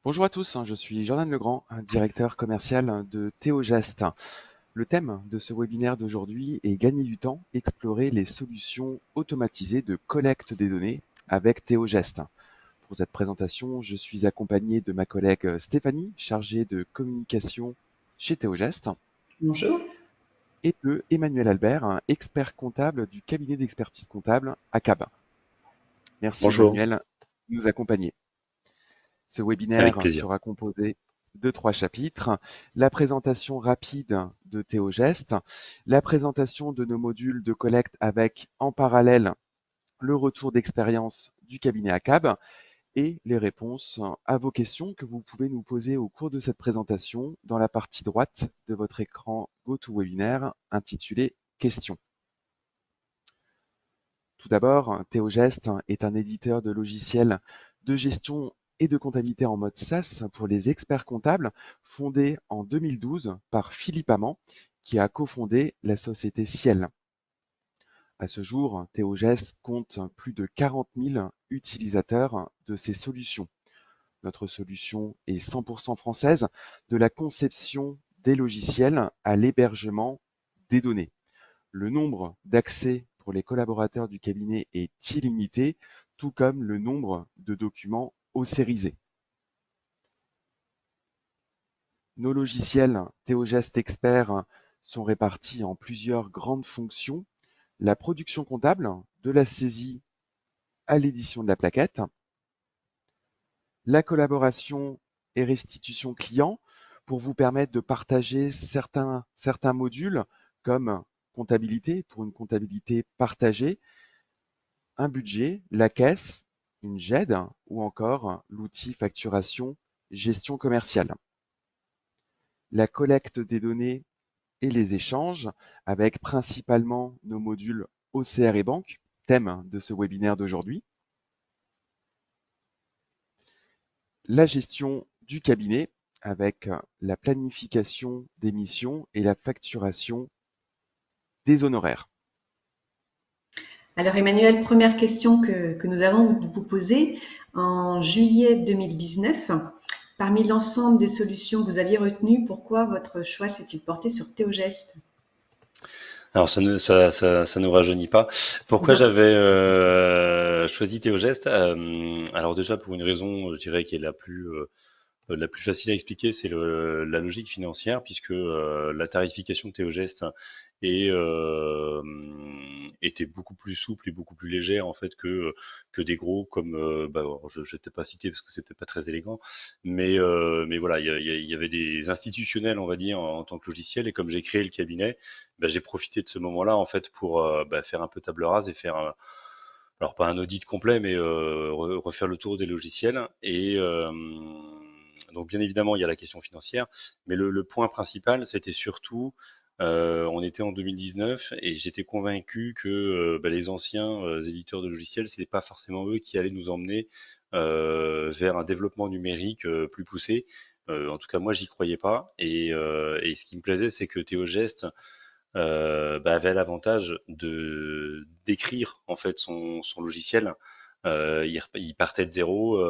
Bonjour à tous, je suis Jordan Legrand, directeur commercial de Théogest. Le thème de ce webinaire d'aujourd'hui est gagner du temps, explorer les solutions automatisées de collecte des données avec Théogest. Pour cette présentation, je suis accompagné de ma collègue Stéphanie, chargée de communication chez Théogest, Bonjour. et de Emmanuel Albert, expert comptable du cabinet d'expertise comptable ACAB. Merci Bonjour, Emmanuel de nous accompagner. Ce avec webinaire plaisir. sera composé de 3 chapitres. La présentation rapide de Théogest, la présentation de nos modules de collecte avec, en parallèle, le retour d'expérience du cabinet ACAB et les réponses à vos questions que vous pouvez nous poser au cours de cette présentation dans la partie droite de votre écran GoToWebinar intitulé Questions. Tout d'abord, Théogest est un éditeur de logiciels de gestion et de comptabilité en mode SaaS pour les experts comptables, fondé en 2012 par Philippe Amand, qui a cofondé la société Ciel. À ce jour, Théogest compte plus de 40 000 utilisateurs de ces solutions. Notre solution est 100% française, de la conception des logiciels à l'hébergement des données. Le nombre d'accès pour les collaborateurs du cabinet est illimité, tout comme le nombre de documents ossérisés. Nos logiciels Théogest Expert sont répartis en plusieurs grandes fonctions. La production comptable, de la saisie à l'édition de la plaquette, la collaboration et restitution client pour vous permettre de partager certains modules comme comptabilité pour une comptabilité partagée, un budget, la caisse, une GED ou encore l'outil facturation gestion commerciale. La collecte des données et les échanges avec principalement nos modules OCR et banque, thème de ce webinaire d'aujourd'hui. La gestion du cabinet avec la planification des missions et la facturation des honoraires. Alors Emmanuel, première question que nous avons à vous poser. En juillet 2019, parmi l'ensemble des solutions que vous aviez retenues, pourquoi votre choix s'est-il porté sur Théogest? Alors ça nous rajeunit pas. Pourquoi Non. j'avais choisi Théogest? Alors déjà pour une raison, je dirais qui est la plus facile à expliquer, c'est la logique financière, puisque la tarification de Théogest était beaucoup plus souple et beaucoup plus légère en fait que des gros comme alors, je ne t'ai pas cité parce que c'était pas très élégant, mais voilà, il y avait des institutionnels, on va dire, en tant que logiciel, et comme j'ai créé le cabinet, j'ai profité de ce moment-là en fait pour faire un peu table rase et faire alors pas un audit complet, mais refaire le tour des logiciels. Et donc bien évidemment, il y a la question financière, mais le point principal, c'était surtout, on était en 2019 et j'étais convaincu que les anciens éditeurs de logiciels, c'était pas forcément eux qui allaient nous emmener vers un développement numérique plus poussé. En tout cas, moi, j'y croyais pas. Et ce qui me plaisait, c'est que Théogest avait l'avantage de d'écrire en fait son logiciel. Il partait de zéro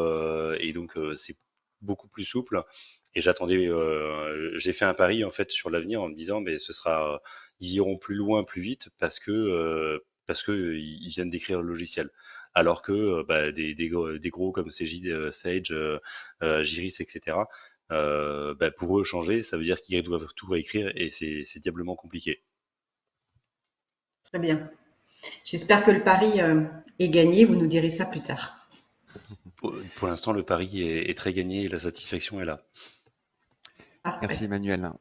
et donc c'est beaucoup plus souple. Et j'ai fait un pari en fait sur l'avenir en me disant, mais ils iront plus loin, plus vite parce que ils viennent d'écrire le logiciel. Alors que des gros comme Sage, Giris, etc. Pour eux changer, ça veut dire qu'ils doivent tout réécrire et c'est diablement compliqué. Très bien. J'espère que le pari est gagné. Vous nous direz ça plus tard. Pour l'instant, le pari est très gagné et la satisfaction est là. Parfait. Merci Emmanuel.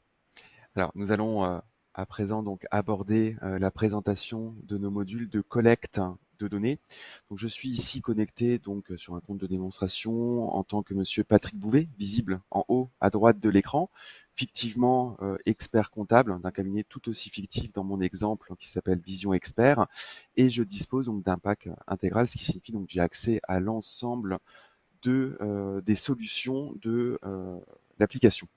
Alors, nous allons à présent donc aborder la présentation de nos modules de collecte de données. Donc, je suis ici connecté donc sur un compte de démonstration en tant que Monsieur Patrick Bouvet, visible en haut à droite de l'écran, fictivement expert comptable d'un cabinet tout aussi fictif dans mon exemple qui s'appelle Vision Expert, et je dispose donc d'un pack intégral, ce qui signifie donc que j'ai accès à l'ensemble des solutions de l'application.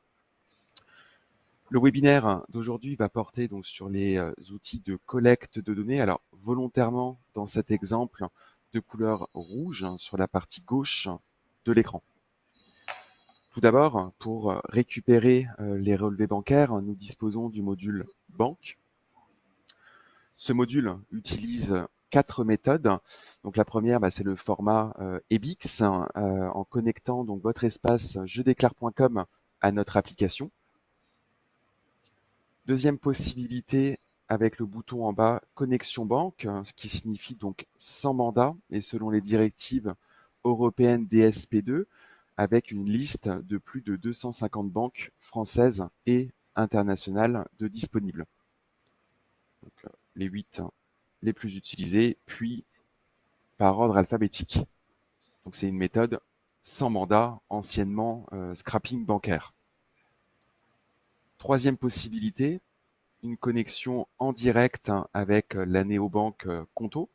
Le webinaire d'aujourd'hui va porter donc sur les outils de collecte de données. Alors volontairement dans cet exemple de couleur rouge sur la partie gauche de l'écran. Tout d'abord, pour récupérer les relevés bancaires, nous disposons du module banque. Ce module utilise 4 méthodes. Donc la première, c'est le format EBIX, en connectant donc votre espace jedéclare.com à notre application. Deuxième possibilité, avec le bouton en bas connexion banque, ce qui signifie donc sans mandat et selon les directives européennes DSP2, avec une liste de plus de 250 banques françaises et internationales de disponibles. Donc, les 8 les plus utilisés, puis par ordre alphabétique. Donc c'est une méthode sans mandat, anciennement scrapping bancaire. Troisième possibilité, une connexion en direct avec la néobanque Conto.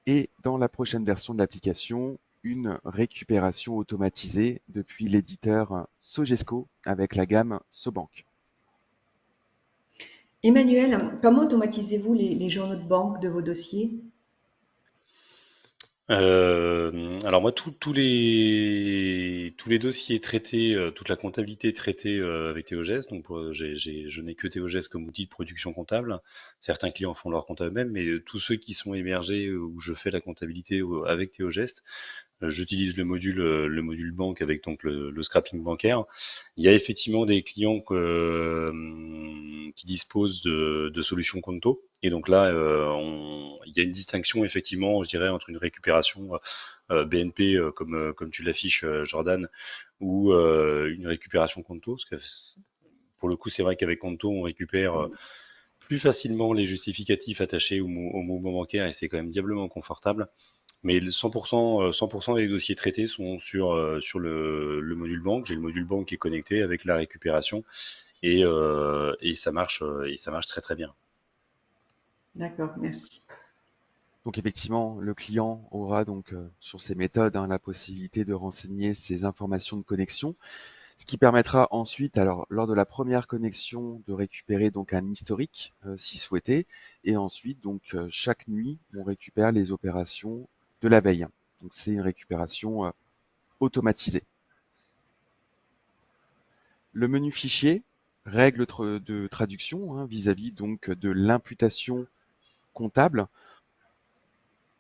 Et dans la prochaine version de l'application, une récupération automatisée depuis l'éditeur Sogesco avec la gamme SoBank. Emmanuel, comment automatisez-vous les journaux de banque de vos dossiers? Alors moi, tous les dossiers traités, toute la comptabilité traitée avec Théogès, donc je n'ai que Théogès comme outil de production comptable. Certains clients font leur compte eux-mêmes, mais tous ceux qui sont émergés où je fais la comptabilité avec Théogès, j'utilise le module banque avec donc le scrapping bancaire. Il y a effectivement des clients qui disposent de solutions Conto. Et donc là, il y a une distinction effectivement, je dirais, entre une récupération BNP comme tu l'affiches, Jordan, ou une récupération Conto. Parce que pour le coup, c'est vrai qu'avec Conto, on récupère plus facilement les justificatifs attachés au mouvement bancaire et c'est quand même diablement confortable. Mais 100% des dossiers traités sont sur le module banque. J'ai le module banque qui est connecté avec la récupération et ça marche très très bien. D'accord, merci. Donc effectivement, le client aura donc sur ces méthodes la possibilité de renseigner ses informations de connexion, ce qui permettra ensuite, alors lors de la première connexion, de récupérer donc un historique si souhaité, et ensuite donc chaque nuit, on récupère les opérations de la veille. Donc c'est une récupération automatisée. Le menu fichier, règles de traduction vis-à-vis donc de l'imputation comptable.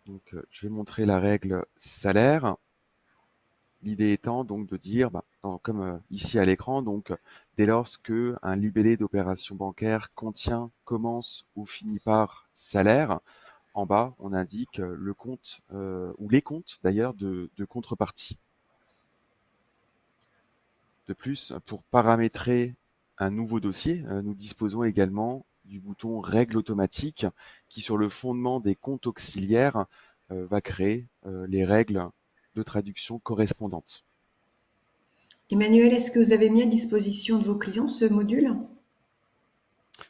Donc je vais montrer la règle salaire. L'idée étant donc de dire, comme ici à l'écran, donc dès lors que un libellé d'opération bancaire contient, commence ou finit par salaire, en bas on indique le compte ou les comptes d'ailleurs de contrepartie. De plus, pour paramétrer un nouveau dossier, nous disposons également du bouton règles automatiques qui, sur le fondement des comptes auxiliaires, va créer les règles de traduction correspondantes. Emmanuel, est-ce que vous avez mis à disposition de vos clients ce module?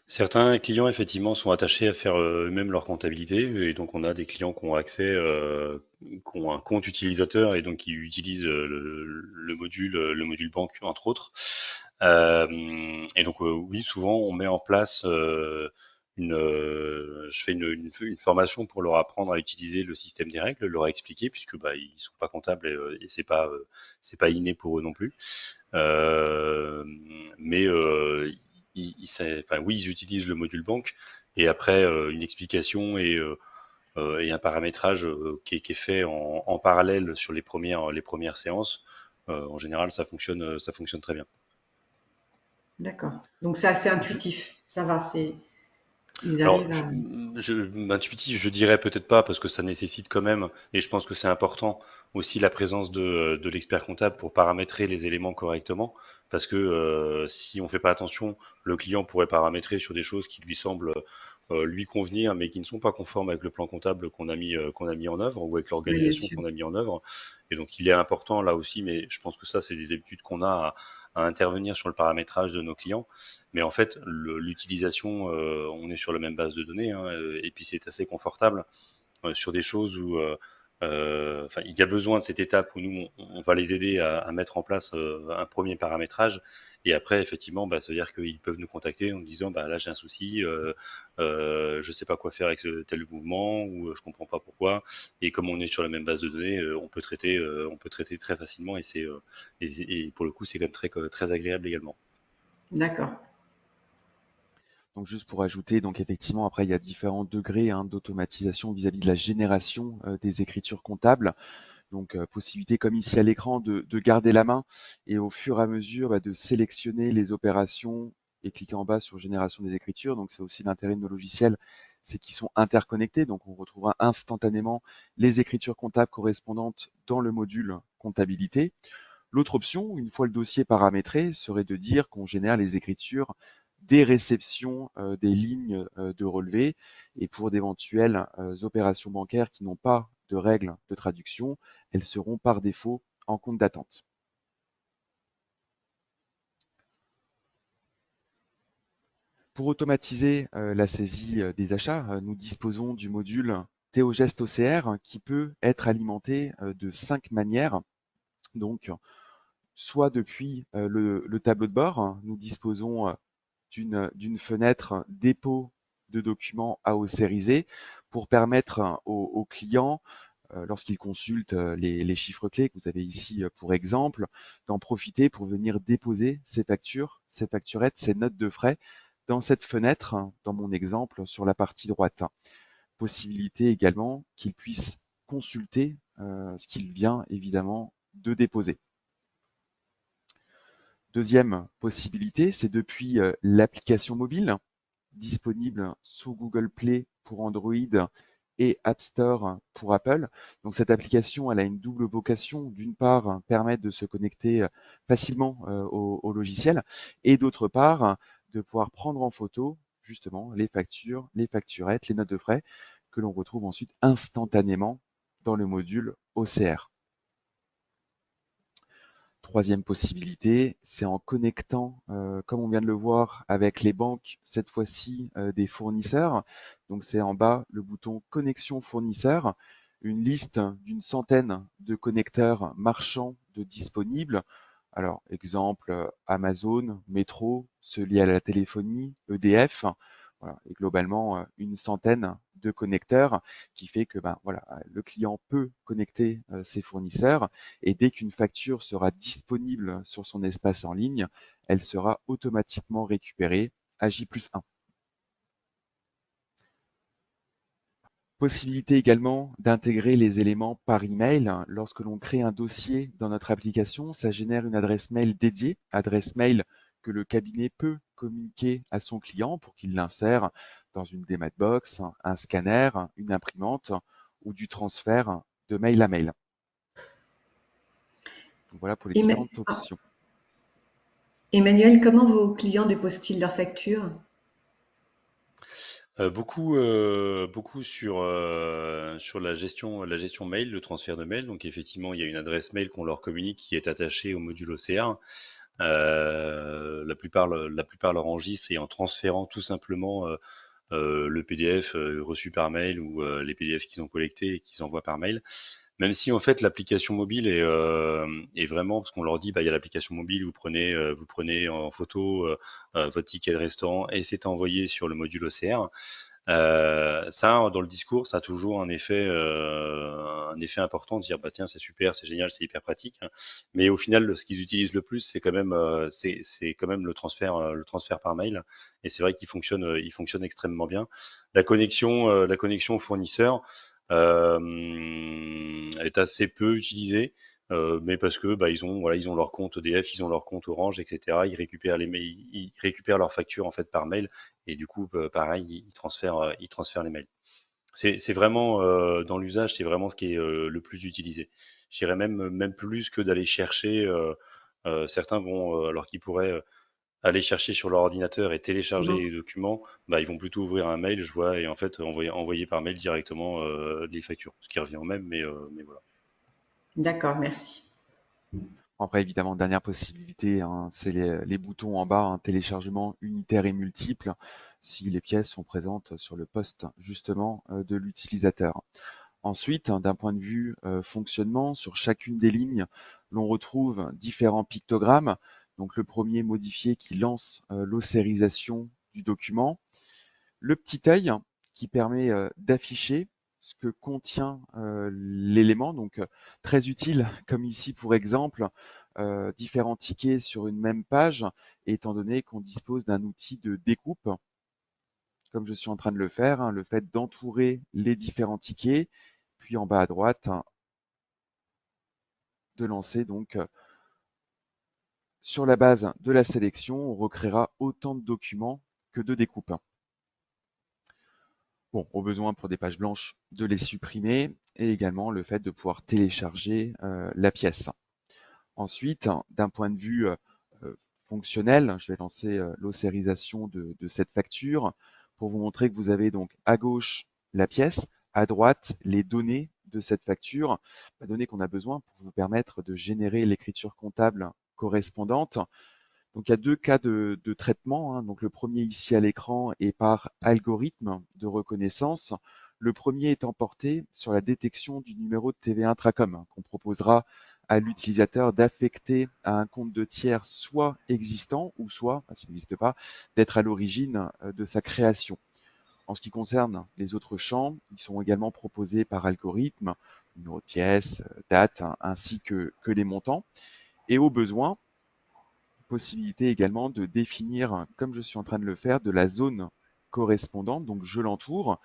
Certains clients, effectivement, sont attachés à faire eux-mêmes leur comptabilité, et donc on a des clients qui ont accès, qui ont un compte utilisateur et donc qui utilisent le module banque, entre autres. Et donc oui, souvent on met en place je fais une formation pour leur apprendre à utiliser le système des règles, leur expliquer, puisque ils sont pas comptables et c'est pas inné pour eux non plus. Euh, mais oui, ils utilisent le module banque et après une explication et un paramétrage qui est fait en parallèle sur les premières séances. En général, ça fonctionne très bien. D'accord. Donc c'est assez Je- intuitif. Ça va, ils Alors, arrivent à. intuitif, je dirais peut-être pas parce que ça nécessite quand même, et je pense que c'est important aussi la présence de l'expert comptable pour paramétrer les éléments correctement, parce que si on fait pas attention, le client pourrait paramétrer sur des choses qui lui semblent lui convenir, mais qui ne sont pas conformes avec le plan comptable qu'on a mis en œuvre ou avec Oui, bien l'organisation sûr. qu'on a mis en œuvre. Et donc, il est important là aussi, mais je pense que ça, c'est des habitudes qu'on a à intervenir sur le paramétrage de nos clients. Mais en fait, l'utilisation, on est sur la même base de données, et puis c'est assez confortable sur des choses où enfin, il y a besoin de cette étape où nous, on va les aider à mettre en place un premier paramétrage. Et après, effectivement, bah, ça veut dire qu'ils peuvent nous contacter en nous disant, bah, là, j'ai un souci, je sais pas quoi faire avec tel mouvement, ou je comprends pas pourquoi. Et comme on est sur la même base de données, on peut traiter très facilement. Et pour le coup, c'est quand même très agréable également. D'accord. Donc juste pour ajouter, donc effectivement, après, il y a différents degrés d'automatisation vis-à-vis de la génération des écritures comptables. Donc, possibilité, comme ici à l'écran, de garder la main et au fur et à mesure de sélectionner les opérations et cliquer en bas sur génération des écritures. Donc, c'est aussi l'intérêt de nos logiciels, c'est qu'ils sont interconnectés. Donc, on retrouvera instantanément les écritures comptables correspondantes dans le module comptabilité. L'autre option, une fois le dossier paramétré, serait de dire qu'on génère les écritures des réceptions des lignes de relevé et pour d'éventuelles opérations bancaires qui n'ont pas de règles de traduction, elles seront par défaut en compte d'attente. Pour automatiser la saisie des achats, nous disposons du module Théogest OCR qui peut être alimenté de 5 manières. Donc, soit depuis le tableau de bord, nous disposons d'une fenêtre dépôt de documents AOCrisés pour permettre aux clients, lorsqu'ils consultent les chiffres clés que vous avez ici pour exemple, d'en profiter pour venir déposer ces factures, ces facturettes, ces notes de frais dans cette fenêtre, dans mon exemple, sur la partie droite. Possibilité également qu'ils puissent consulter ce qu'il vient évidemment de déposer. Deuxième possibilité, c'est depuis l'application mobile disponible sous Google Play pour Android et App Store pour Apple. Donc cette application, elle a une double vocation. D'une part, permettre de se connecter facilement au logiciel et d'autre part, de pouvoir prendre en photo justement les factures, les facturettes, les notes de frais que l'on retrouve ensuite instantanément dans le module OCR. Troisième possibilité, c'est en connectant, comme on vient de le voir avec les banques, cette fois-ci des fournisseurs. Donc c'est en bas le bouton connexion fournisseur, une liste d'une centaine de connecteurs marchands de disponibles. Alors exemple Amazon, Metro, ceux liés à la téléphonie, EDF, voilà, et globalement une centaine de connecteurs qui fait que voilà, le client peut connecter ses fournisseurs et dès qu'une facture sera disponible sur son espace en ligne, elle sera automatiquement récupérée à J+1. Possibilité également d'intégrer les éléments par email. Lorsque l'on crée un dossier dans notre application, ça génère une adresse mail dédiée, adresse mail que le cabinet peut communiquer à son client pour qu'il l'insère dans une démat box, un scanner, une imprimante ou du transfert de mail à mail. Donc voilà pour les différentes options. Emmanuel, comment vos clients déposent-ils leurs factures? Beaucoup sur la gestion mail, le transfert de mail. Donc effectivement, il y a une adresse mail qu'on leur communique qui est attachée au module OCR. La plupart leur enregistrent et en transférant tout simplement le PDF reçu par mail ou les PDF qu'ils ont collectés et qu'ils envoient par mail. Même si en fait l'application mobile est vraiment, parce qu'on leur dit, bah, il y a l'application mobile, vous prenez en photo votre ticket de restaurant et c'est envoyé sur le module OCR. Ça, dans le discours, ça a toujours un effet important de dire, bah tiens, c'est super, c'est génial, c'est hyper pratique. Mais au final, ce qu'ils utilisent le plus, c'est quand même le transfert par mail. Et c'est vrai il fonctionne extrêmement bien. La connexion fournisseur est assez peu utilisée. Mais parce que bah, ils ont leur compte EDF, ils ont leur compte Orange, etc. Ils récupèrent leurs factures en fait par mail et du coup pareil ils transfèrent les mails. C'est vraiment dans l'usage, c'est vraiment ce qui est le plus utilisé. Je dirais même plus que d'aller chercher. Certains vont alors qu'ils pourraient aller chercher sur leur ordinateur et télécharger Mhm. les documents, bah, ils vont plutôt ouvrir un mail, je vois, et en fait envoyer par mail directement les factures, ce qui revient au même, mais voilà. D'accord, merci. Après, évidemment, dernière possibilité, c'est les boutons en bas, téléchargement unitaire et multiple, si les pièces sont présentes sur le poste justement de l'utilisateur. Ensuite, d'un point de vue fonctionnement, sur chacune des lignes, l'on retrouve différents pictogrammes. Donc le premier modifié qui lance l'ossérisation du document. Le petit œil qui permet d'afficher ce que contient l'élément, donc très utile, comme ici pour exemple, différents tickets sur une même page, étant donné qu'on dispose d'un outil de découpe, comme je suis en train de le faire, hein, le fait d'entourer les différents tickets, puis en bas à droite, hein, de lancer donc sur la base de la sélection, on recréera autant de documents que de découpes. Bon, au besoin pour des pages blanches de les supprimer et également le fait de pouvoir télécharger la pièce. Ensuite, d'un point de vue fonctionnel, je vais lancer l'ossérisation de cette facture pour vous montrer que vous avez donc à gauche la pièce, à droite les données de cette facture, données qu'on a besoin pour vous permettre de générer l'écriture comptable correspondante. Donc, il y a deux cas de traitement, hein. Donc, le premier ici à l'écran est par algorithme de reconnaissance. Le premier étant porté sur la détection du numéro de TVA Intracom, hein, qu'on proposera à l'utilisateur d'affecter à un compte de tiers soit existant ou soit, s'il n'existe pas, d'être à l'origine de sa création. En ce qui concerne les autres champs, ils sont également proposés par algorithme, numéro de pièce, date, hein, ainsi que les montants. Et au besoin, possibilité également de définir, comme je suis en train de le faire, de la zone correspondante. Donc je l'entoure,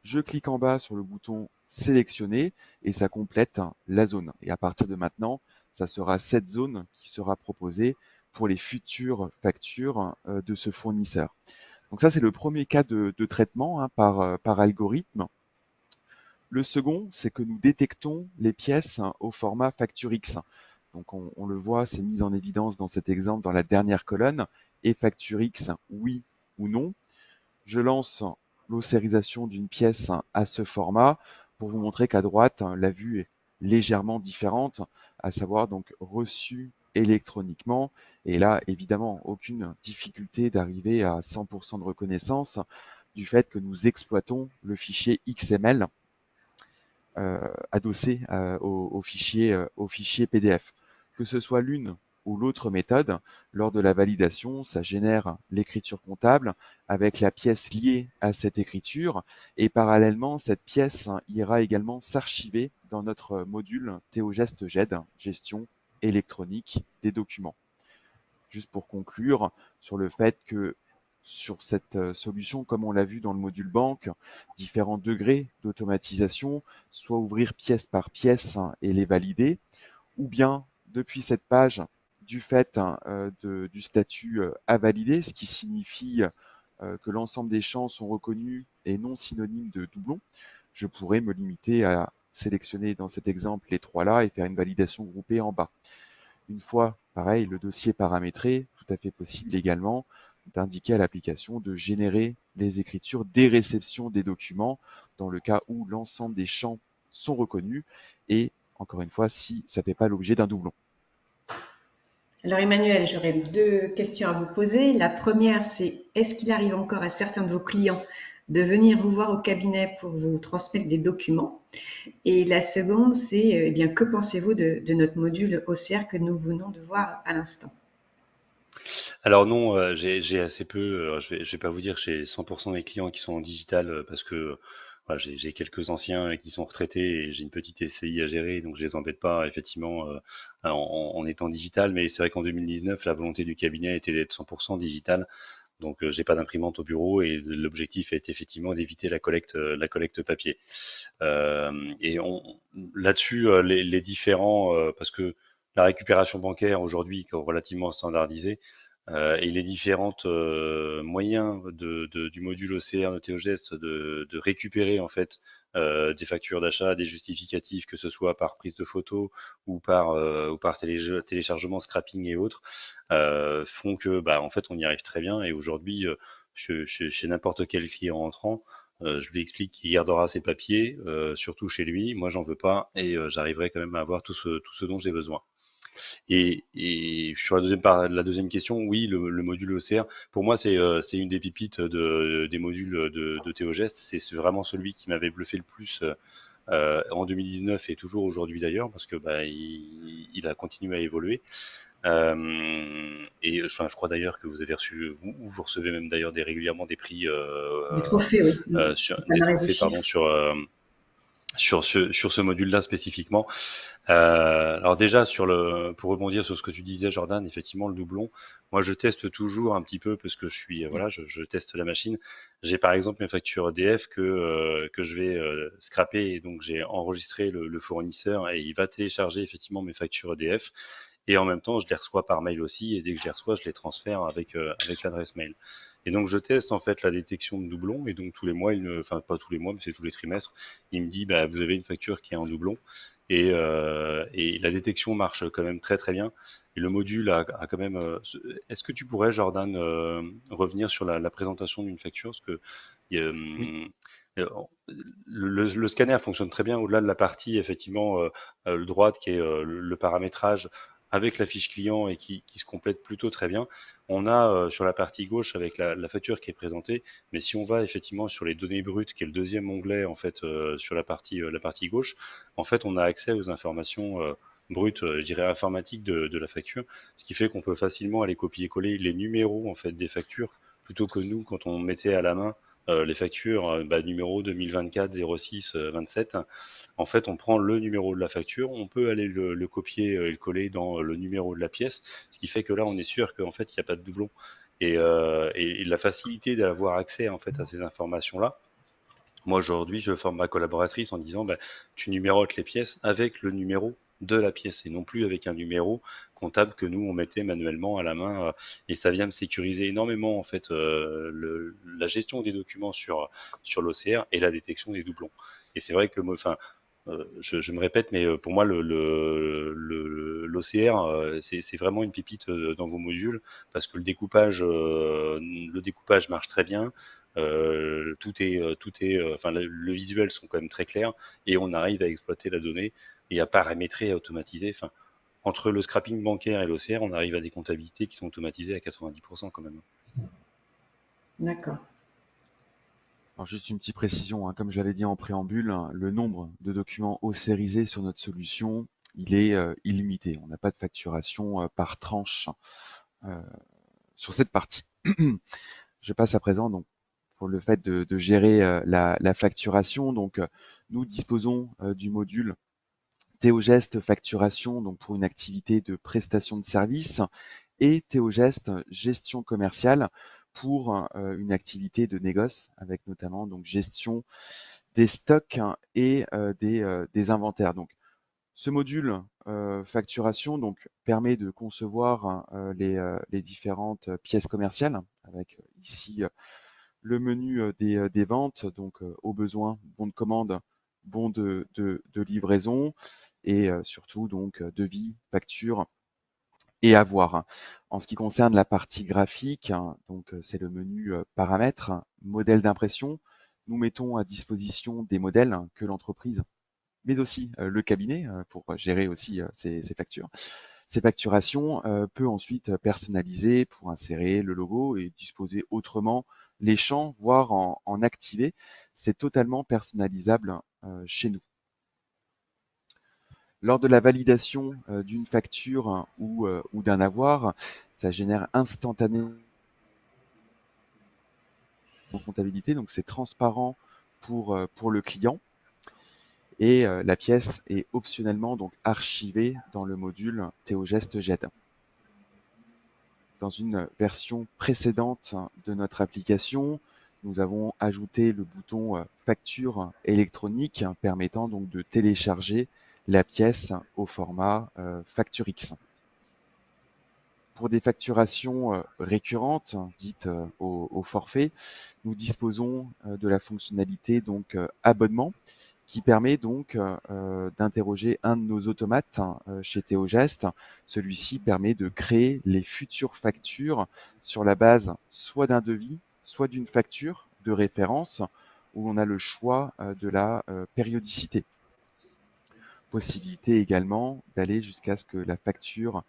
je clique en bas sur le bouton sélectionner et ça complète la zone. Et à partir de maintenant, ça sera cette zone qui sera proposée pour les futures factures de ce fournisseur. Donc ça, c'est le premier cas de traitement, hein, par algorithme. Le second, c'est que nous détectons les pièces au format facture X. Donc on le voit, c'est mis en évidence dans cet exemple dans la dernière colonne. Et facture X, oui ou non. Je lance l'ossérisation d'une pièce à ce format pour vous montrer qu'à droite, la vue est légèrement différente, à savoir donc reçue électroniquement. Et là, évidemment, aucune difficulté d'arriver à 100% de reconnaissance du fait que nous exploitons le fichier XML adossé au fichier PDF. Que ce soit l'une ou l'autre méthode, lors de la validation, ça génère l'écriture comptable avec la pièce liée à cette écriture et parallèlement, cette pièce ira également s'archiver dans notre module TOGEST GED, gestion électronique des documents. Juste pour conclure sur le fait que sur cette solution, comme on l'a vu dans le module banque, différents degrés d'automatisation, soit ouvrir pièce par pièce et les valider, ou bien depuis cette page, du fait du statut à valider, ce qui signifie que l'ensemble des champs sont reconnus et non synonymes de doublons, je pourrais me limiter à sélectionner dans cet exemple les trois là et faire une validation groupée en bas. Une fois, pareil, le dossier paramétré, tout à fait possible également d'indiquer à l'application de générer les écritures des réceptions des documents dans le cas où l'ensemble des champs sont reconnus et, encore une fois, si ça ne fait pas l'objet d'un doublon. Alors Emmanuel, j'aurais deux questions à vous poser. La première, c'est est-ce qu'il arrive encore à certains de vos clients de venir vous voir au cabinet pour vous transmettre des documents? Et la seconde, c'est eh bien, que pensez-vous de notre module OCR que nous venons de voir à l'instant? Alors non, j'ai assez peu, je vais pas vous dire que j'ai 100% des clients qui sont en digital parce que voilà, j'ai quelques anciens qui sont retraités et j'ai une petite SCI à gérer, donc je les embête pas effectivement en étant digital. Mais c'est vrai qu'en 2019, la volonté du cabinet était d'être 100% digital. Donc j'ai pas d'imprimante au bureau et l'objectif est effectivement d'éviter la collecte papier. Et là-dessus, les différents, parce que la récupération bancaire aujourd'hui est relativement standardisée, et les différents moyens du module OCR de TOGEST de récupérer en fait des factures d'achat, des justificatifs, que ce soit par prise de photo ou par téléchargement, scrapping et autres, font que bah, en fait on y arrive très bien. Et aujourd'hui, chez n'importe quel client entrant, je lui explique qu'il gardera ses papiers, surtout chez lui. Moi, j'en veux pas et j'arriverai quand même à avoir tout ce dont j'ai besoin. Et sur la deuxième question, oui, le module OCR, pour moi, c'est une des pépites des modules de TOGEST. C'est vraiment celui qui m'avait bluffé le plus en 2019 et toujours aujourd'hui d'ailleurs, parce que il a continué à évoluer. Et je crois d'ailleurs que vous avez reçu, vous recevez même d'ailleurs régulièrement des prix, Des trophées, oui. des Analyse de trophées, pardon, chiffres. sur ce module-là spécifiquement. Alors déjà pour rebondir sur ce que tu disais, Jordan, effectivement le doublon, moi je teste toujours un petit peu parce que voilà, je teste la machine. J'ai par exemple mes factures EDF que je vais scraper, et donc j'ai enregistré le fournisseur et il va télécharger effectivement mes factures EDF. Et en même temps, je les reçois par mail aussi, et dès que je les reçois, je les transfère avec l'adresse mail. Et donc, je teste en fait la détection de doublons, et donc tous les mois, enfin pas tous les mois, mais c'est tous les trimestres, il me dit, bah, vous avez une facture qui est en doublon, et la détection marche quand même très très bien. Et le module a quand même. Est-ce que tu pourrais, Jordan, revenir sur la présentation d'une facture, parce que Oui, euh, le scanner fonctionne très bien au-delà de la partie effectivement le droite qui est le paramétrage avec la fiche client et qui se complète plutôt très bien. On a sur la partie gauche avec la facture qui est présentée, mais si on va effectivement sur les données brutes, qui est le deuxième onglet en fait sur la partie gauche, en fait on a accès aux informations brutes, je dirais informatiques de la facture, ce qui fait qu'on peut facilement aller copier-coller les numéros en fait des factures plutôt que nous quand on mettait à la main les factures numéro 2024 06 27. En fait, on prend le numéro de la facture, on peut aller le copier et le coller dans le numéro de la pièce, ce qui fait que là, on est sûr qu'en fait, il n'y a pas de doublon. Et la facilité d'avoir accès en fait à ces informations-là. Moi, aujourd'hui, je forme ma collaboratrice en disant, bah, tu numérotes les pièces avec le numéro de la pièce et non plus avec un numéro comptable que nous, on mettait manuellement à la main. Et ça vient me sécuriser énormément, en fait, la gestion des documents sur l'OCR et la détection des doublons. Et c'est vrai que, enfin, je me répète, mais pour moi, l'OCR, c'est vraiment une pépite dans vos modules parce que le découpage marche très bien. Enfin, le visuel sont quand même très clairs et on arrive à exploiter la donnée et à paramétrer, à automatiser. Enfin, entre le scrapping bancaire et l'OCR, on arrive à des comptabilités qui sont automatisées à 90% quand même. D'accord. alors juste une petite précision, hein, comme je l'avais dit en préambule, hein, le nombre de documents OCRisés sur notre solution, il est illimité. On n'a pas de facturation par tranche euh, sur cette partie. Je passe à présent donc pour le fait de gérer la facturation. Donc, nous disposons du module Théogest facturation, donc pour une activité de prestation de service, et Théogest gestion commerciale pour une activité de négoce, avec notamment donc gestion des stocks et des inventaires. Donc, ce module facturation donc permet de concevoir les différentes pièces commerciales, avec ici le menu des ventes, donc au besoin, bon de commande, bon de livraison, et surtout donc devis, facture et avoir. En ce qui concerne la partie graphique, hein, donc c'est le menu paramètres, modèle d'impression. Nous mettons à disposition des modèles que l'entreprise, mais aussi le cabinet pour gérer aussi ces factures. Ces facturations peut ensuite personnaliser pour insérer le logo et disposer autrement les champs, voire en activer. C'est totalement personnalisable chez nous. Lors de la validation d'une facture ou d'un avoir, ça génère instantanément en comptabilité, donc c'est transparent pour le client. Et la pièce est optionnellement donc archivée dans le module Théogest GED. Dans une version précédente de notre application, nous avons ajouté le bouton facture électronique permettant donc de télécharger la pièce au format FactureX. Pour des facturations récurrentes, dites au forfait, nous disposons de la fonctionnalité donc abonnement qui permet donc d'interroger un de nos automates chez Théogest. Celui-ci permet de créer les futures factures sur la base soit d'un devis, soit d'une facture de référence où on a le choix de la périodicité. Possibilité également d'aller jusqu'à ce que la facture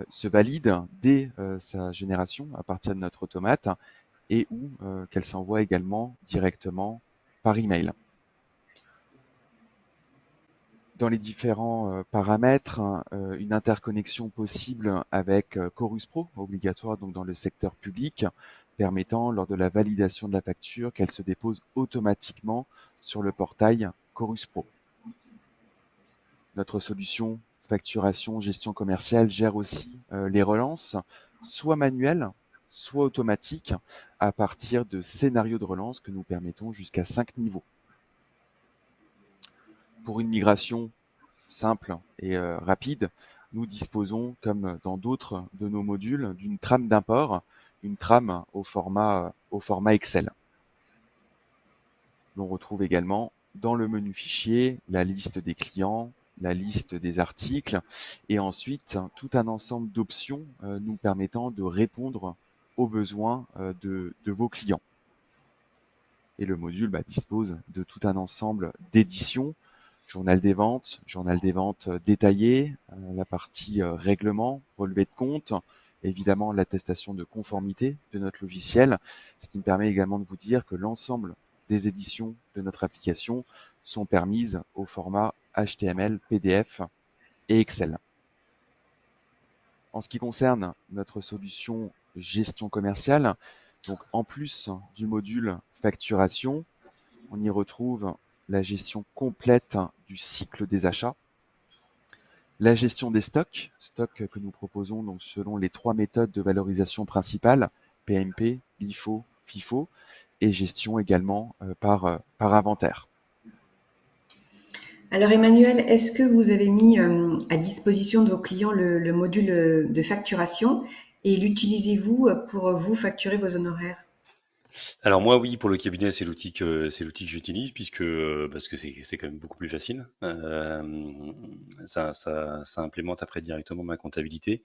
se valide dès sa génération à partir de notre automate et ou qu'elle s'envoie également directement par email. Dans les différents paramètres, une interconnexion possible avec Chorus Pro, obligatoire donc dans le secteur public, permettant lors de la validation de la facture qu'elle se dépose automatiquement sur le portail Chorus Pro. Notre solution facturation gestion commerciale gère aussi les relances, soit manuelles, soit automatiques, à partir de scénarios de relance que nous permettons jusqu'à 5 niveaux. Pour une migration simple et rapide, nous disposons, comme dans d'autres de nos modules, d'une trame d'import, une trame au format Excel. On retrouve également dans le menu fichier la liste des clients, la liste des articles et ensuite tout un ensemble d'options nous permettant de répondre aux besoins de vos clients. Et le module dispose de tout un ensemble d'éditions, journal des ventes détaillé, la partie règlement, relevé de compte, évidemment l'attestation de conformité de notre logiciel, ce qui me permet également de vous dire que l'ensemble des éditions de notre application sont permises au format HTML, PDF et Excel. En ce qui concerne notre solution gestion commerciale, donc en plus du module facturation, on y retrouve la gestion complète du cycle des achats, la gestion des stocks que nous proposons donc selon les 3 méthodes de valorisation principales, PMP, LIFO, FIFO, et gestion également par inventaire. Alors Emmanuel, est-ce que vous avez mis à disposition de vos clients le module de facturation et l'utilisez-vous pour vous facturer vos honoraires? Alors moi, oui, pour le cabinet, c'est l'outil que j'utilise puisque parce que c'est quand même beaucoup plus facile. Ça implémente après directement ma comptabilité.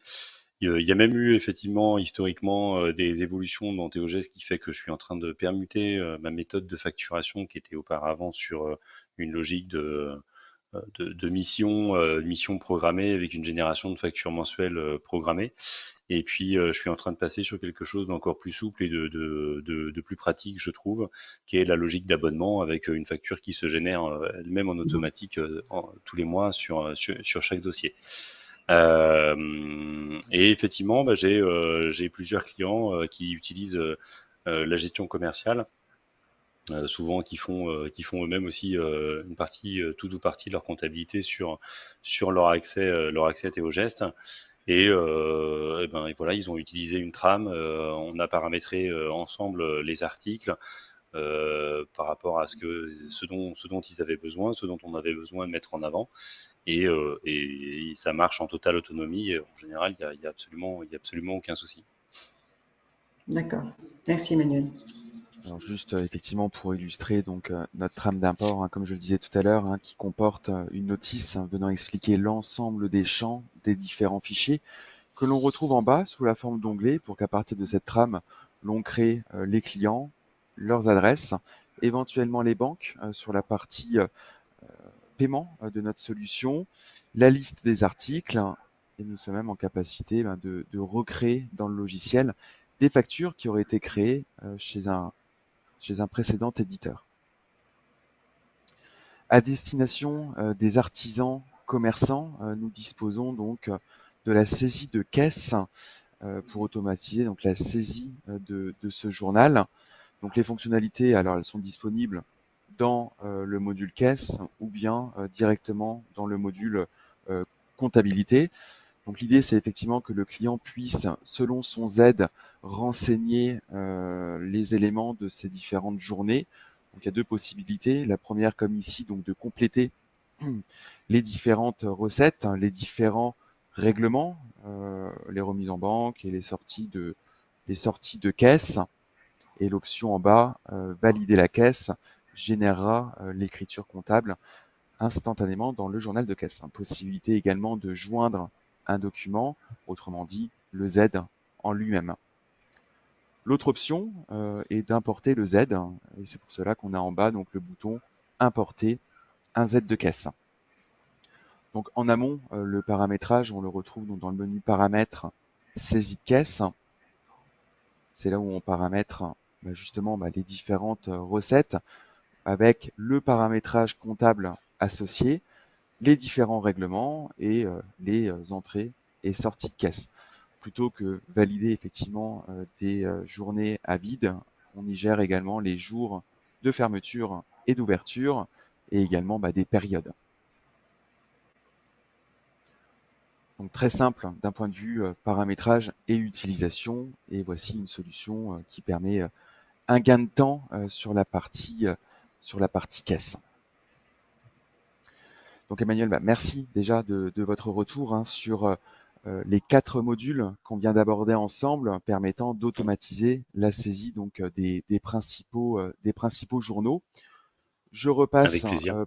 Il y a même eu effectivement historiquement des évolutions dans TOGES qui fait que je suis en train de permuter ma méthode de facturation qui était auparavant sur une logique de mission programmée avec une génération de factures mensuelles programmée. Et puis, je suis en train de passer sur quelque chose d'encore plus souple et de plus pratique, je trouve, qui est la logique d'abonnement avec une facture qui se génère elle-même en automatique tous les mois sur chaque dossier. Et effectivement, j'ai plusieurs clients qui utilisent la gestion commerciale. Souvent qui font eux-mêmes aussi une partie, toute ou partie de leur comptabilité sur leur accès à Théogest. Et voilà, ils ont utilisé une trame. On a paramétré ensemble les articles par rapport à ce dont ils avaient besoin, ce dont on avait besoin de mettre en avant. Et ça marche en totale autonomie. Et en général, il y a absolument aucun souci. D'accord. Merci Emmanuel. Alors juste effectivement pour illustrer donc notre trame d'import, comme je le disais tout à l'heure, qui comporte une notice venant expliquer l'ensemble des champs des différents fichiers que l'on retrouve en bas sous la forme d'onglets pour qu'à partir de cette trame, l'on crée les clients, leurs adresses, éventuellement les banques sur la partie paiement de notre solution, la liste des articles, et nous sommes même en capacité de recréer dans le logiciel des factures qui auraient été créées chez un précédent éditeur. À destination des artisans commerçants, nous disposons donc de la saisie de caisse pour automatiser donc la saisie de ce journal. Donc les fonctionnalités, alors elles sont disponibles dans le module caisse ou bien directement dans le module comptabilité. Donc l'idée, c'est effectivement que le client puisse, selon son Z, renseigner les éléments de ces différentes journées. Donc il y a 2 possibilités. La première, comme ici, donc de compléter les différentes recettes, les différents règlements, les remises en banque et les sorties de caisse. Et l'option en bas, valider la caisse, générera l'écriture comptable instantanément dans le journal de caisse. Possibilité également de joindre un document, autrement dit le Z en lui-même. L'autre option est d'importer le Z, et c'est pour cela qu'on a en bas donc le bouton importer un Z de caisse. Donc en amont, le paramétrage, on le retrouve donc dans le menu paramètres saisie de caisse. C'est là où on paramètre justement les différentes recettes avec le paramétrage comptable associé. les différents règlements et les entrées et sorties de caisse. Plutôt que valider effectivement des journées à vide, on y gère également les jours de fermeture et d'ouverture et également des périodes. Donc très simple d'un point de vue paramétrage et utilisation. Et voici une solution qui permet un gain de temps sur la partie caisse. Donc Emmanuel, merci déjà de votre retour sur les 4 modules qu'on vient d'aborder ensemble, permettant d'automatiser la saisie donc des principaux journaux. Je repasse Avec plaisir.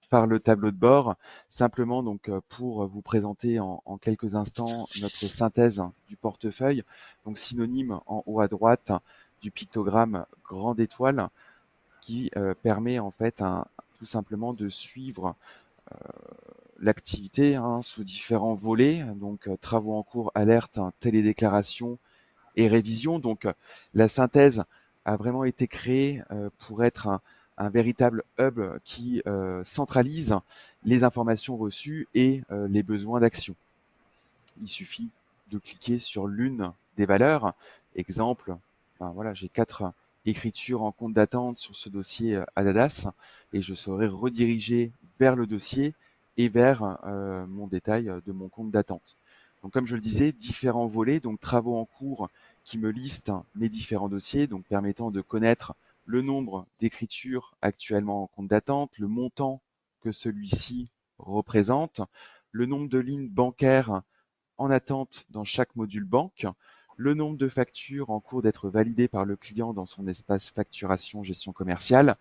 par le tableau de bord, simplement donc pour vous présenter en quelques instants notre synthèse du portefeuille, donc synonyme en haut à droite du pictogramme grande étoile qui permet en fait tout simplement de suivre l'activité sous différents volets, donc travaux en cours, alerte, télédéclaration et révision. Donc la synthèse a vraiment été créée pour être un véritable hub qui centralise les informations reçues et les besoins d'action. Il suffit de cliquer sur l'une des valeurs. Exemple, voilà, j'ai 4 écritures en compte d'attente sur ce dossier Adadas et je serai redirigé vers le dossier et vers mon détail de mon compte d'attente. Donc comme je le disais, différents volets, donc travaux en cours qui me listent mes différents dossiers, donc permettant de connaître le nombre d'écritures actuellement en compte d'attente, le montant que celui-ci représente, le nombre de lignes bancaires en attente dans chaque module banque, le nombre de factures en cours d'être validées par le client dans son espace facturation gestion commerciale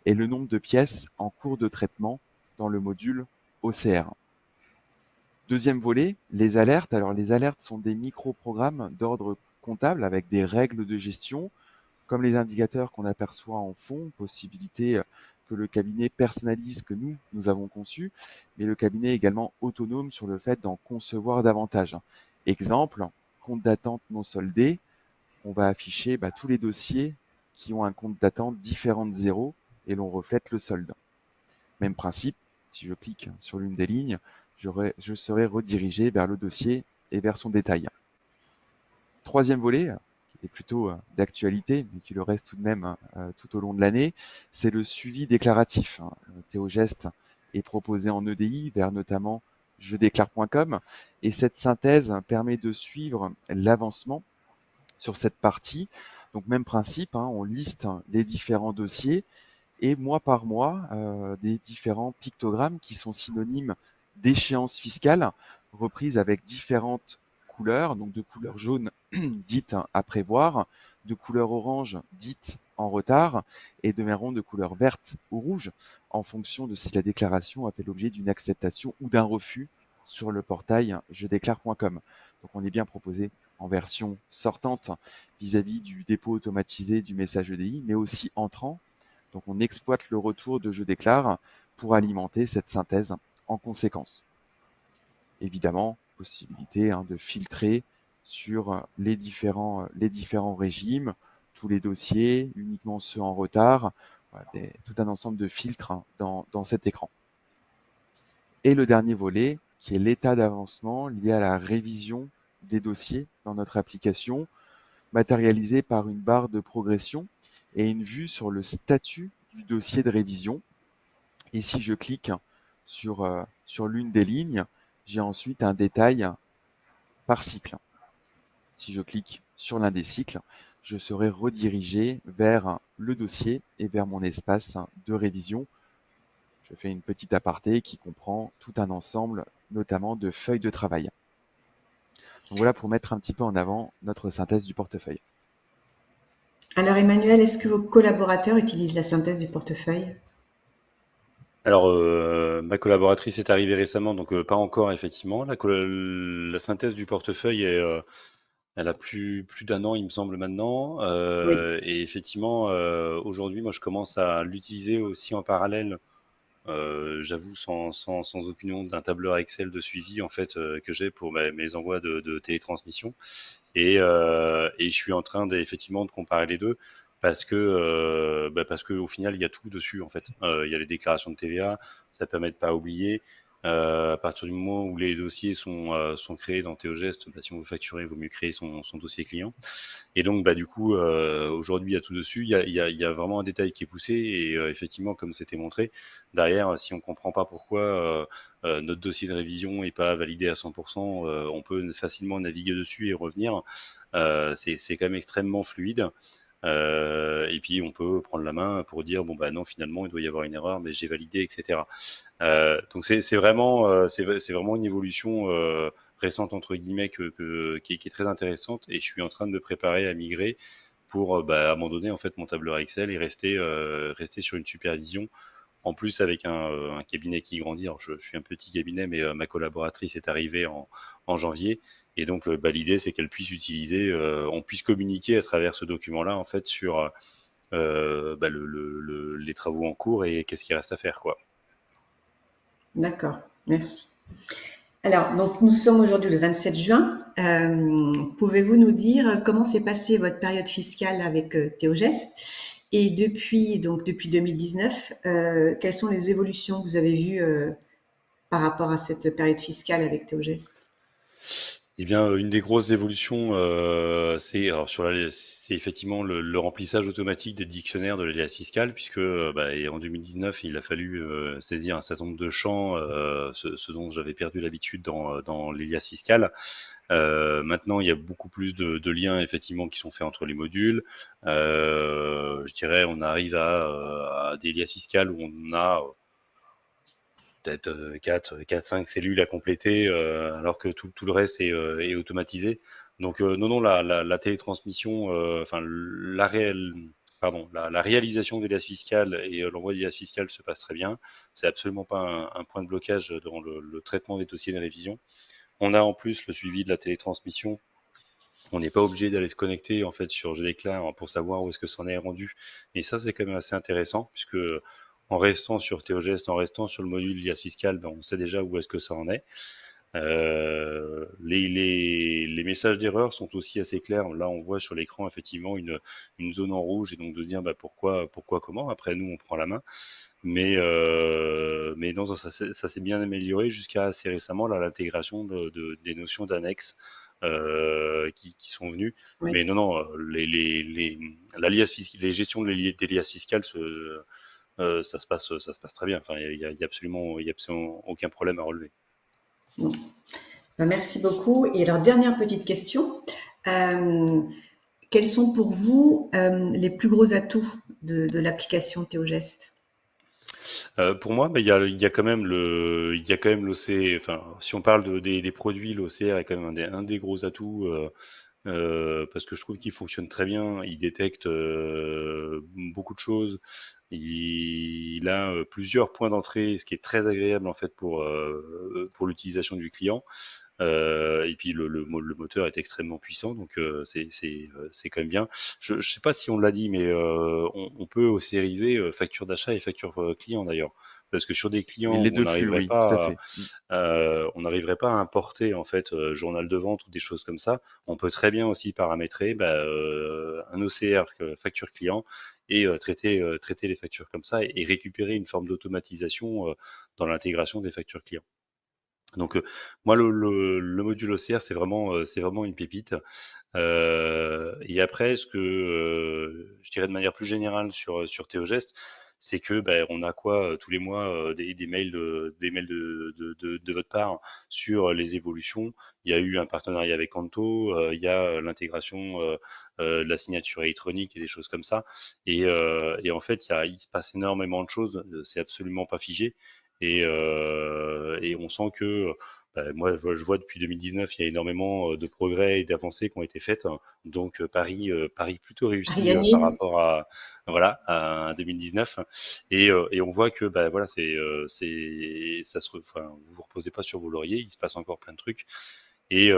et le nombre de pièces en cours de traitement dans le module OCR. Deuxième volet, les alertes. Alors les alertes sont des micro-programmes d'ordre comptable avec des règles de gestion, comme les indicateurs qu'on aperçoit en fond, possibilité que le cabinet personnalise que nous avons conçu, mais le cabinet est également autonome sur le fait d'en concevoir davantage. Exemple, compte d'attente non soldé, on va afficher tous les dossiers qui ont un compte d'attente différent de 0 et l'on reflète le solde. Même principe, si je clique sur l'une des lignes, je serai redirigé vers le dossier et vers son détail. Troisième volet, qui est plutôt d'actualité, mais qui le reste tout de même tout au long de l'année, c'est le suivi déclaratif. Théogest est proposé en EDI vers notamment jedéclare.com et cette synthèse permet de suivre l'avancement sur cette partie. Donc même principe, on liste les différents dossiers et mois par mois des différents pictogrammes qui sont synonymes d'échéances fiscales reprises avec différentes couleurs, donc de couleur jaune dite à prévoir, de couleur orange dite en retard et de marron de couleur verte ou rouge en fonction de si la déclaration a fait l'objet d'une acceptation ou d'un refus sur le portail jedéclare.com. Donc on est bien proposé en version sortante vis-à-vis du dépôt automatisé du message EDI, mais aussi entrant. Donc on exploite le retour de jedéclare pour alimenter cette synthèse en conséquence. Évidemment, possibilité de filtrer sur les différents régimes, tous les dossiers, uniquement ceux en retard, voilà, tout un ensemble de filtres dans cet écran. Et le dernier volet, qui est l'état d'avancement lié à la révision des dossiers dans notre application, matérialisé par une barre de progression et une vue sur le statut du dossier de révision. Et si je clique sur l'une des lignes, j'ai ensuite un détail par cycle. Si je clique sur l'un des cycles, je serai redirigé vers le dossier et vers mon espace de révision. Je fais une petite aparté qui comprend tout un ensemble, notamment de feuilles de travail. Donc voilà pour mettre un petit peu en avant notre synthèse du portefeuille. Alors Emmanuel, est-ce que vos collaborateurs utilisent la synthèse du portefeuille? Alors, ma collaboratrice est arrivée récemment, donc pas encore effectivement. La synthèse du portefeuille elle a plus d'un an, il me semble maintenant. Oui. Et effectivement, aujourd'hui, moi, je commence à l'utiliser aussi en parallèle. J'avoue, sans aucune honte, d'un tableur Excel de suivi en fait que j'ai pour mes envois de télétransmission. Et je suis en train effectivement de comparer les deux. parce que au final il y a tout dessus en fait. Il y a les déclarations de TVA, ça permet de pas oublier. À partir du moment où les dossiers sont créés dans Théogest, si on veut facturer, il vaut mieux créer son dossier client. Et donc du coup aujourd'hui il y a tout dessus. Il y a vraiment un détail qui est poussé et effectivement comme c'était montré derrière, si on comprend pas pourquoi notre dossier de révision est pas validé à 100%, on peut facilement naviguer dessus et revenir. C'est quand même extrêmement fluide. Et puis on peut prendre la main pour dire bon bah non finalement il doit y avoir une erreur mais j'ai validé etc. Donc c'est vraiment une évolution récente entre guillemets qui est très intéressante et je suis en train de me préparer à migrer pour abandonner en fait mon tableur Excel et rester sur une supervision en plus avec un cabinet qui grandit. Alors je suis un petit cabinet, mais ma collaboratrice est arrivée en janvier. Et donc l'idée, c'est qu'elle puisse utiliser, on puisse communiquer à travers ce document-là, en fait, sur les travaux en cours et qu'est-ce qui reste à faire, quoi. D'accord, merci. Alors, donc nous sommes aujourd'hui le 27 juin. Pouvez-vous nous dire comment s'est passée votre période fiscale avec Théogest? Et depuis 2019, quelles sont les évolutions que vous avez vues par rapport à cette période fiscale avec Théogest? Eh bien, une des grosses évolutions, c'est effectivement le remplissage automatique des dictionnaires de l'alias fiscal, puisque et en 2019, il a fallu saisir un certain nombre de champs, ce dont j'avais perdu l'habitude dans l'alias fiscal. Maintenant, il y a beaucoup plus de liens effectivement qui sont faits entre les modules. Je dirais, on arrive à des liasses fiscales où on a peut-être 4-5 cellules à compléter, alors que tout le reste est automatisé. Donc non, la télétransmission, enfin la réalisation des liasses fiscales et l'envoi des liasses fiscales se passe très bien. C'est absolument pas un point de blocage dans le traitement des dossiers de révision. On a en plus le suivi de la télétransmission. On n'est pas obligé d'aller se connecter en fait sur GDéclare pour savoir où est-ce que ça en est rendu. Et ça, c'est quand même assez intéressant puisque en restant sur Théogest, en restant sur le module liasse fiscale, on sait déjà où est-ce que ça en est. Les messages d'erreur sont aussi assez clairs. Là, on voit sur l'écran effectivement une zone en rouge et donc de dire pourquoi, comment. Après, nous, on prend la main. Mais non, ça s'est bien amélioré jusqu'à assez récemment l'intégration des notions d'annexes qui sont venues. Oui. Mais non, les gestions des liasses fiscales, ça se passe très bien. Enfin, il y a absolument aucun problème à relever. Bon. Ben, merci beaucoup. Et alors, dernière petite question. Euh, Quels sont pour vous les plus gros atouts de l'application Théogest? Pour moi, il y a quand même il y a quand même l'OCR. Enfin, si on parle des produits, l'OCR est quand même un des gros atouts. Parce que je trouve qu'il fonctionne très bien. Il détecte beaucoup de choses. Il a plusieurs points d'entrée, ce qui est très agréable en fait pour l'utilisation du client. Et puis le moteur est extrêmement puissant, donc c'est quand même bien. Je sais pas si on l'a dit, mais on peut osériser facture d'achat et facture client d'ailleurs. Parce que sur des Et clients les où deux flux, oui, tout à fait. on n'arriverait pas à importer en fait journal de vente ou des choses comme ça. On peut très bien aussi paramétrer un OCR facture client et traiter les factures comme ça et récupérer une forme d'automatisation dans l'intégration des factures clients. Donc moi le module OCR c'est vraiment une pépite. Et après ce que je dirais de manière plus générale sur Théogest, c'est que on a quoi tous les mois des mails de votre part sur les évolutions. Il y a eu un partenariat avec Kanto, il y a l'intégration de la signature électronique et des choses comme ça. Et en fait il se passe énormément de choses. C'est absolument pas figé. Et on sent que moi, je vois depuis 2019, il y a énormément de progrès et d'avancées qui ont été faites. Donc Paris plutôt réussi par Ariane? rapport à 2019. Et on voit que voilà, enfin, vous vous reposez pas sur vos lauriers, il se passe encore plein de trucs. Et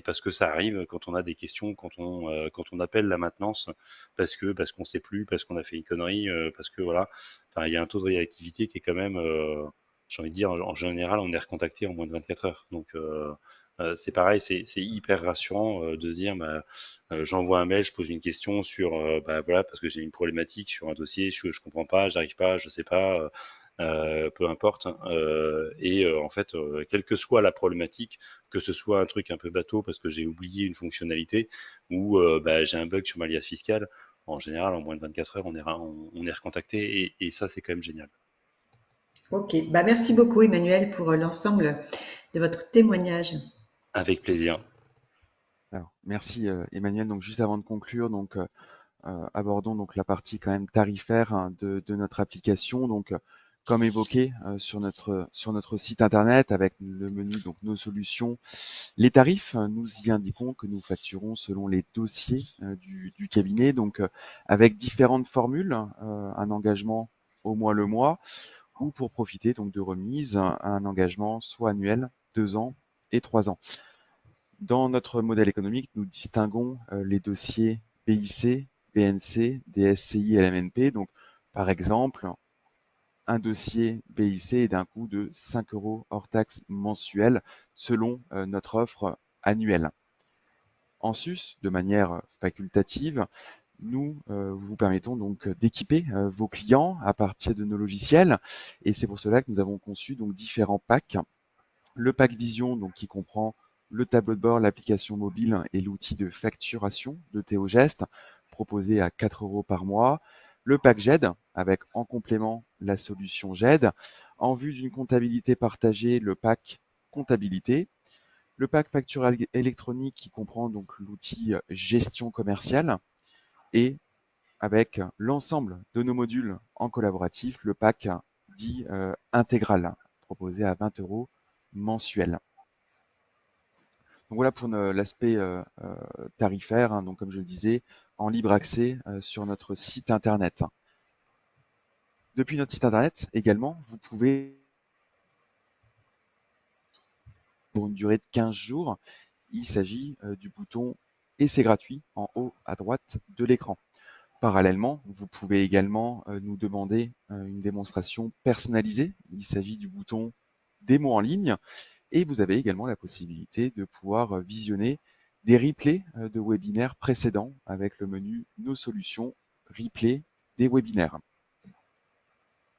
parce que ça arrive quand on a des questions, quand on appelle la maintenance, parce qu'on sait plus, parce qu'on a fait une connerie, parce que voilà, enfin il y a un taux de réactivité qui est quand même, j'ai envie de dire, en général, on est recontacté en moins de 24 heures. Donc c'est pareil, c'est hyper rassurant de se dire, j'envoie un mail, je pose une question sur, voilà, parce que j'ai une problématique sur un dossier, je comprends pas, j'arrive pas, je sais pas, peu importe, hein, en fait, quelle que soit la problématique, que ce soit un truc un peu bateau parce que j'ai oublié une fonctionnalité ou j'ai un bug sur ma liasse fiscale, en général, en moins de 24 heures, on est recontacté et ça, c'est quand même génial. Ok, bah merci beaucoup Emmanuel pour l'ensemble de votre témoignage. Avec plaisir. Alors, merci Emmanuel. Donc juste avant de conclure, abordons donc la partie quand même tarifaire hein, de notre application. Comme évoqué sur notre site internet avec le menu donc nos solutions, les tarifs, nous y indiquons que nous facturons selon les dossiers du cabinet, avec différentes formules, un engagement au mois le mois, ou pour profiter donc de remises, un engagement soit annuel, 2 ans et 3 ans. Dans notre modèle économique, nous distinguons les dossiers BIC, BNC, DSCI et LMNP. Donc, par exemple, un dossier BIC est d'un coût de 5 euros hors taxe mensuel selon notre offre annuelle. En sus, de manière facultative, nous vous permettons donc d'équiper vos clients à partir de nos logiciels et c'est pour cela que nous avons conçu donc différents packs. Le pack Vision, donc qui comprend le tableau de bord, l'application mobile et l'outil de facturation de Théogest, proposé à 4 euros par mois. Le pack GED, avec en complément la solution GED. En vue d'une comptabilité partagée, le pack comptabilité. Le pack facture électronique qui comprend donc l'outil gestion commerciale. Et avec l'ensemble de nos modules en collaboratif, le pack dit intégral, proposé à 20 euros mensuel. Donc voilà pour l'aspect tarifaire, hein, donc comme je le disais, en libre accès sur notre site internet. Depuis notre site internet également, vous pouvez, pour une durée de 15 jours, il s'agit du bouton et c'est gratuit en haut à droite de l'écran. Parallèlement, vous pouvez également nous demander une démonstration personnalisée. Il s'agit du bouton démo en ligne. Et vous avez également la possibilité de pouvoir visionner des replays de webinaires précédents avec le menu Nos solutions, replay des webinaires.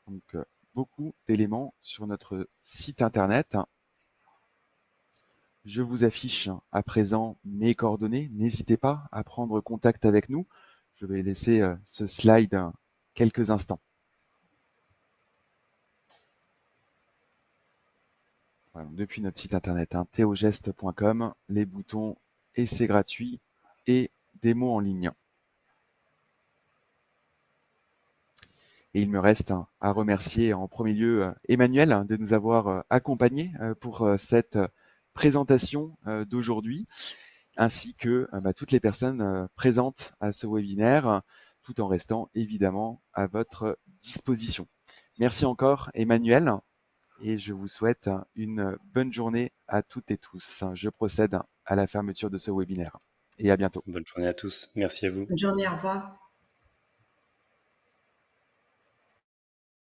Donc, beaucoup d'éléments sur notre site internet. Je vous affiche à présent mes coordonnées. N'hésitez pas à prendre contact avec nous. Je vais laisser ce slide quelques instants. Voilà, depuis notre site internet, hein, theogest.com, les boutons et c'est gratuit et démo en ligne. Et il me reste à remercier en premier lieu Emmanuel de nous avoir accompagnés pour cette présentation d'aujourd'hui, ainsi que toutes les personnes présentes à ce webinaire, tout en restant évidemment à votre disposition. Merci encore Emmanuel et je vous souhaite une bonne journée à toutes et tous. Je procède à la fermeture de ce webinaire et à bientôt. Bonne journée à tous. Merci à vous. Bonne journée, au revoir.